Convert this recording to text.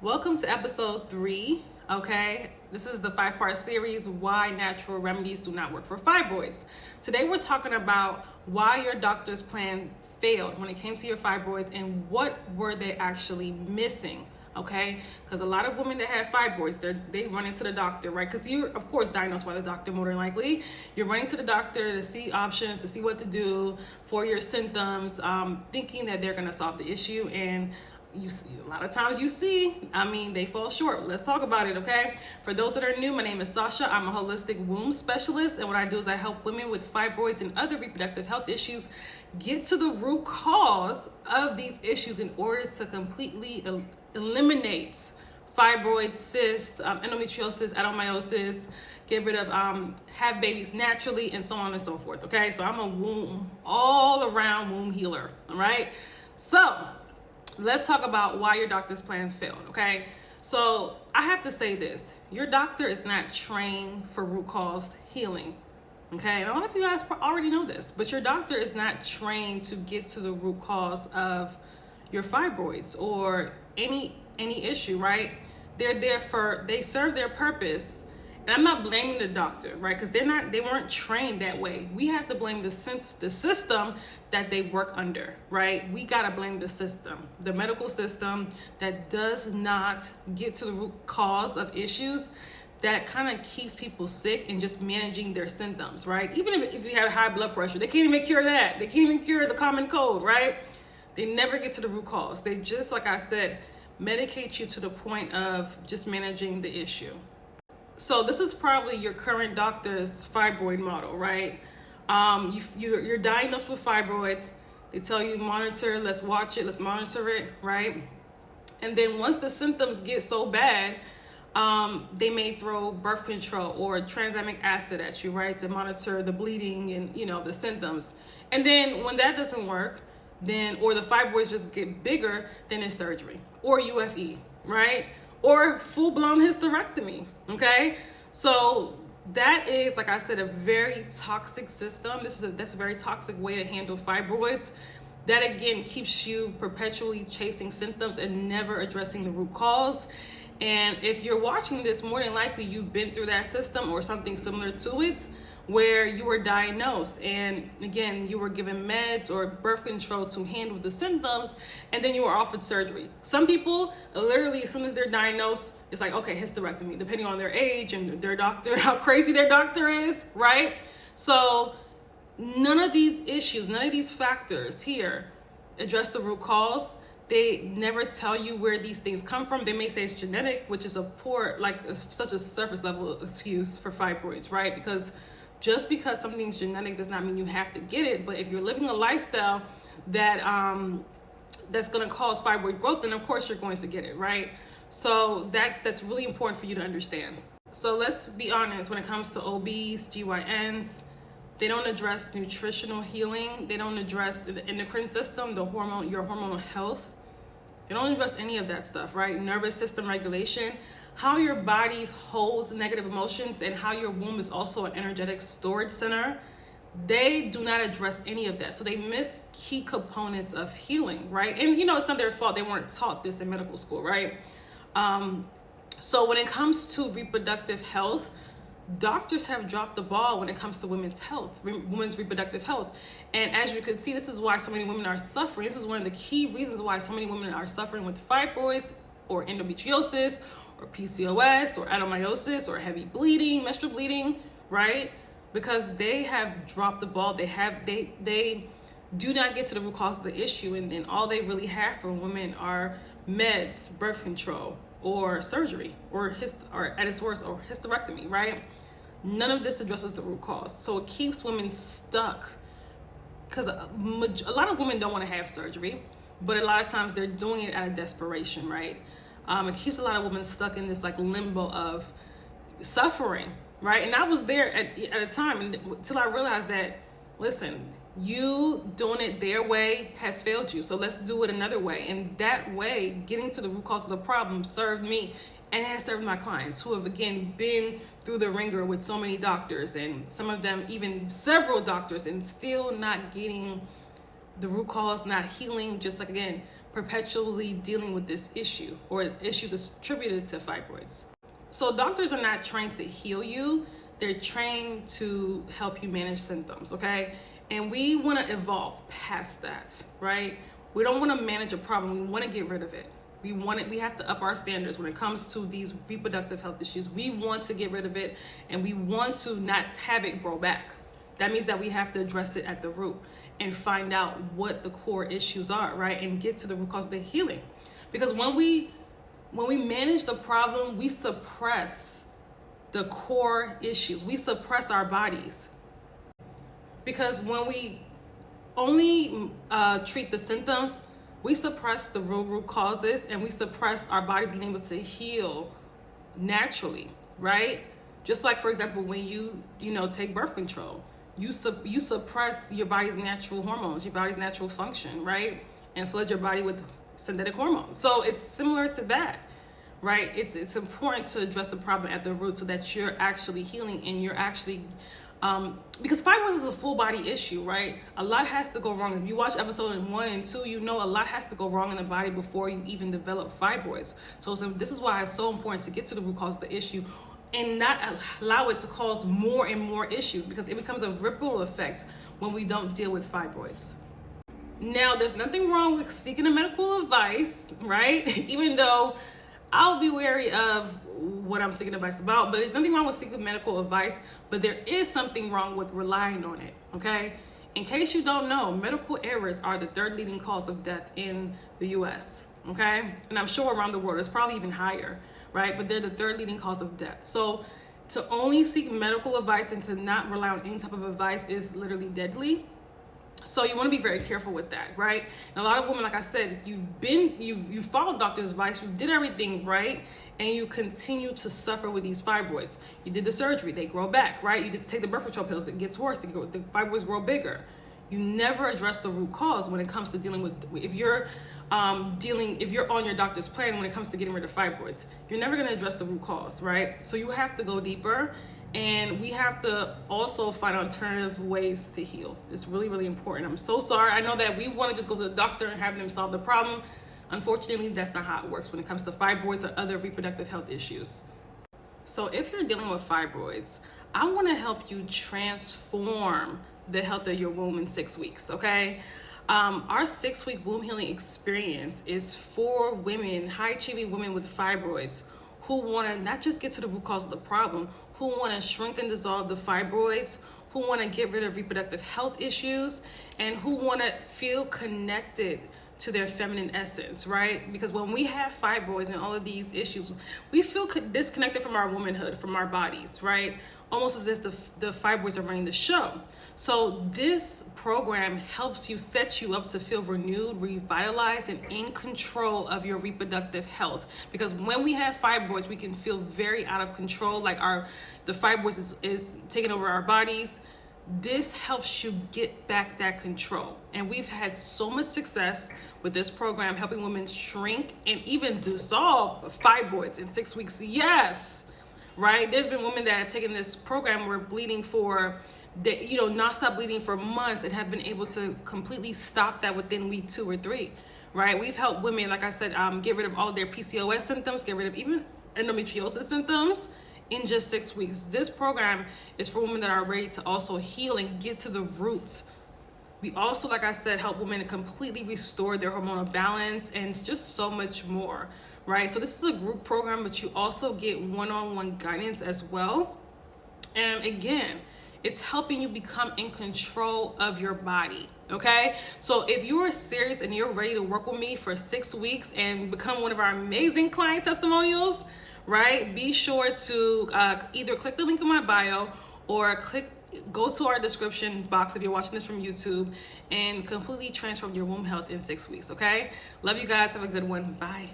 Welcome to episode 3. Okay, this is the 5-part series, Why Natural Remedies Do Not Work for Fibroids. Today we're talking about why your doctor's plan failed when it came to your fibroids and what were they actually missing. Okay, because a lot of women that have fibroids, they run into the doctor, right? Because you're, of course, diagnosed by the doctor more than likely. You're running to the doctor to see options, to see what to do for your symptoms, thinking that they're going to solve the issue. And you see, a lot of times they fall short. Let's talk about it, okay? For those that are new, my name is Sasha. I'm a holistic womb specialist, and what I do is I help women with fibroids and other reproductive health issues get to the root cause of these issues in order to completely eliminate fibroids, cysts, endometriosis, adenomyosis, get rid of, have babies naturally, and so on and so forth, okay? So I'm a all-around womb healer, all right? So let's talk about why your doctor's plan failed, okay? So I have to say this, your doctor is not trained for root cause healing, okay? And a lot of you guys already know this, but your doctor is not trained to get to the root cause of your fibroids or any issue, right? They serve their purpose. And I'm not blaming the doctor, right? Because they weren't trained that way. We have to blame the system that they work under, right? We gotta blame the system, the medical system that does not get to the root cause of issues, that kind of keeps people sick and just managing their symptoms, right? Even if you have high blood pressure, they can't even cure that. They can't even cure the common cold, right? They never get to the root cause. They just, like I said, medicate you to the point of just managing the issue. So this is probably your current doctor's fibroid model, right? You're diagnosed with fibroids. They tell you monitor, let's watch it, let's monitor it, right? And then once the symptoms get so bad, they may throw birth control or tranexamic acid at you, right? To monitor the bleeding and, the symptoms. And then when that doesn't work, or the fibroids just get bigger, then it's surgery or UFE, right? Or full-blown hysterectomy, okay? So that is, like I said, a very toxic system. That's a very toxic way to handle fibroids. That, again, keeps you perpetually chasing symptoms and never addressing the root cause. And if you're watching this, more than likely you've been through that system or something similar to it, where you were diagnosed and, again, you were given meds or birth control to handle the symptoms, and then you were offered surgery. Some people, literally, as soon as they're diagnosed, it's like, okay, hysterectomy, depending on their age and their doctor, how crazy their doctor is, right? So none of these issues, none of these factors here address the root cause. They never tell you where these things come from. They may say it's genetic, which is such a surface level excuse for fibroids, right? Because just because something's genetic does not mean you have to get it. But if you're living a lifestyle that that's going to cause fibroid growth, then of course you're going to get it, right? So that's really important for you to understand. So let's be honest, when it comes to OBs, GYNs, they don't address nutritional healing. They don't address the endocrine system, your hormonal health. They don't address any of that stuff, right? Nervous system regulation, how your body holds negative emotions, and how your womb is also an energetic storage center. They do not address any of that. So they miss key components of healing, right? And it's not their fault. They weren't taught this in medical school, right? So when it comes to reproductive health, doctors have dropped the ball when it comes to women's reproductive health. And as you can see, this is why so many women are suffering. This is one of the key reasons why so many women are suffering with fibroids or endometriosis or PCOS or adenomyosis or heavy bleeding, menstrual bleeding, right? Because they have dropped the ball. They do not get to the root cause of the issue, and all they really have for women are meds, birth control, or surgery, or at its worst, or hysterectomy, right? None of this addresses the root cause. So it keeps women stuck, because a lot of women don't want to have surgery, but a lot of times they're doing it out of desperation, right? It keeps a lot of women stuck in this limbo of suffering, right? And I was there at a time until I realized that, listen, you doing it their way has failed you. So let's do it another way. And that way, getting to the root cause of the problem served me and has served my clients who have, again, been through the ringer with so many doctors, and some of them even several doctors, and still not getting the root cause, not healing, just again, perpetually dealing with this issue or issues attributed to fibroids. So doctors are not trained to heal you, they're trained to help you manage symptoms, okay? And we want to evolve past that, right? We don't want to manage a problem, we want to get rid of it. We have to up our standards when it comes to these reproductive health issues. We want to get rid of it, and we want to not have it grow back. That means that we have to address it at the root and find out what the core issues are, right? And get to the root cause of the healing. Because when we manage the problem, we suppress the core issues. We suppress our bodies. Because when we only treat the symptoms, we suppress the real root causes, and we suppress our body being able to heal naturally, right? Just like, for example, when you take birth control, you suppress your body's natural hormones, your body's natural function, right? And flood your body with synthetic hormones. So it's similar to that, right? It's important to address the problem at the root so that you're actually healing and you're actually because fibroids is a full body issue, right? A lot has to go wrong. If you watch episode 1 and 2, you know a lot has to go wrong in the body before you even develop fibroids. So this is why it's so important to get to the root cause of the issue and not allow it to cause more and more issues, because it becomes a ripple effect when we don't deal with fibroids. Now, there's nothing wrong with seeking a medical advice, right? Even though I'll be wary of what I'm seeking advice about, but there's nothing wrong with seeking medical advice, but there is something wrong with relying on it, okay? In case you don't know, medical errors are the 3rd leading cause of death in the US, okay? And I'm sure around the world it's probably even higher, right? But they're the 3rd leading cause of death. So to only seek medical advice and to not rely on any type of advice is literally deadly. So you want to be very careful with that, right? And a lot of women, like I said, you followed doctor's advice, you did everything right, and you continue to suffer with these fibroids. You did the surgery, they grow back, right? You did take the birth control pills, it gets worse, the fibroids grow bigger. You never address the root cause when it comes to dealing with, if you're on your doctor's plan when it comes to getting rid of fibroids, you're never going to address the root cause, right? So you have to go deeper. And we have to also find alternative ways to heal. It's really, really important. I'm so sorry. I know that we want to just go to the doctor and have them solve the problem. Unfortunately, that's not how it works when it comes to fibroids or other reproductive health issues. So if you're dealing with fibroids, I want to help you transform the health of your womb in 6 weeks, okay? Our 6-week womb healing experience is for women, high-achieving women with fibroids, who want to not just get to the root cause of the problem, who want to shrink and dissolve the fibroids, who want to get rid of reproductive health issues, and who want to feel connected to their feminine essence, right? Because when we have fibroids and all of these issues, we feel disconnected from our womanhood, from our bodies, right? Almost as if the fibroids are running the show. So this program helps you, set you up to feel renewed, revitalized, and in control of your reproductive health. Because when we have fibroids, we can feel very out of control, like the fibroids is taking over our bodies. This helps you get back that control. And we've had so much success with this program, helping women shrink and even dissolve fibroids in 6 weeks. Yes, right? There's been women that have taken this program, were bleeding for, non-stop bleeding for months, and have been able to completely stop that within week 2 or 3, right? We've helped women, like I said, get rid of all of their PCOS symptoms, get rid of even endometriosis symptoms in just 6 weeks. This program is for women that are ready to also heal and get to the roots. We also, like I said, help women to completely restore their hormonal balance and just so much more, right? So this is a group program, but you also get one-on-one guidance as well. And again, it's helping you become in control of your body, okay? So if you are serious and you're ready to work with me for 6 weeks and become one of our amazing client testimonials, right? Be sure to either click the link in my bio or go to our description box if you're watching this from YouTube and completely transform your womb health in 6 weeks, okay? Love you guys. Have a good one. Bye.